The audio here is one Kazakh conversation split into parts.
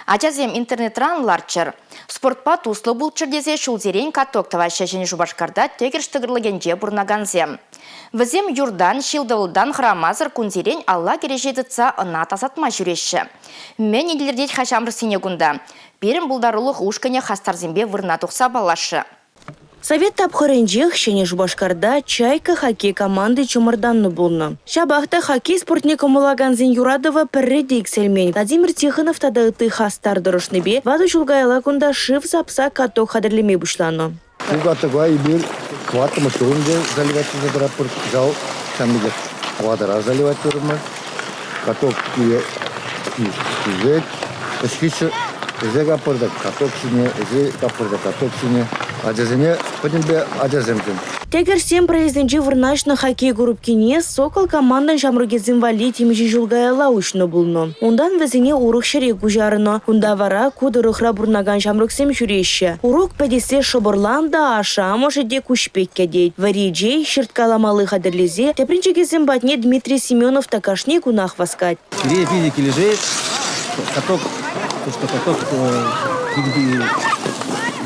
Ачазем интернет-ран ларчыр. Спортпа туслы бұл чырдезе шулзерен каток таваща және жубашкарда тегірштігірлігенже бұрнаганзем. Візем юрдан, шилдывылдан храмазыр күнзерен алла кережедіца ына тасатма жүреші. Мен еделердет хашамры сенегунда. Берім бұлдарулық ұшкіне хастарзембе вырна тұқса балашы. Совет тапхырынжех және Жубашкарда чайка хоккей команды чумырданны болны. Шабахта хоккей спортника Мулаганзин Юрадова пірреде ексельмен. Владимир Тихонов тада ыты хастар дұрышныбе, вады жулгайла күнда шыв запса каток хадырлеме бұшланы. Кугатыгай бир кватымы турунде заливатель запорт жау самигет квадра заливатель каток и зек эскише зек апорда каток сине зек апорда каток сине ажазене подимбе ажаземден. Тегер 7 проезденче вырнашны хоккей группкине Сокол командан жамругезин вали темежи жулгайла ушны булны. Ундан везене урук шерек ужарыны. Кунда вара кудырыхра бурнаган жамруксем жүреші. Урук пәдесе шыбырланда аша можеде кушпекке дейд. Вариджей шырткаламалы хадырлезе тепринчегезин батне Дмитрий Семенов такашне кунах васкать. Кирия физики лежит, каток,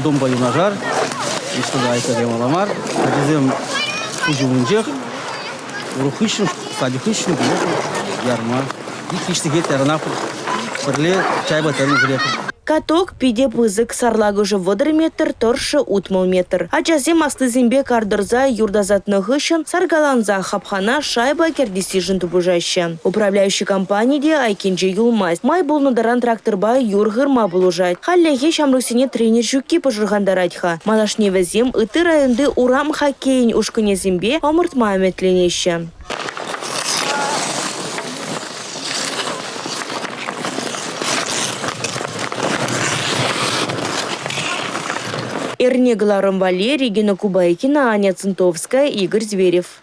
дом бою нажар, и что да, это демо ламар, одезем уживунжех, урухышын, садихышын, ярма, и кишти гет ярнапы, пырле чайба тарны грека. Каток пиде пызык сарлагыжы водыр метр, торшы утмыл метр. Ачазе мастызимбе кардырза юрдазатны гышын саргаланза хапхана шайба кердисижын тубужаща. Управляющий компанияде Айкинже Юлмас. Май болныдаран тракторба юргырма булужать. Халлеге шамрусине тренер жүкки пожыргандаратьха. Малашне везем ыты районды урам хоккейн ушкынезимбе омыртма аметленеща. Эрнегларом Валерий, Гена Кубайкина, Аня Центовская, Игорь Зверев.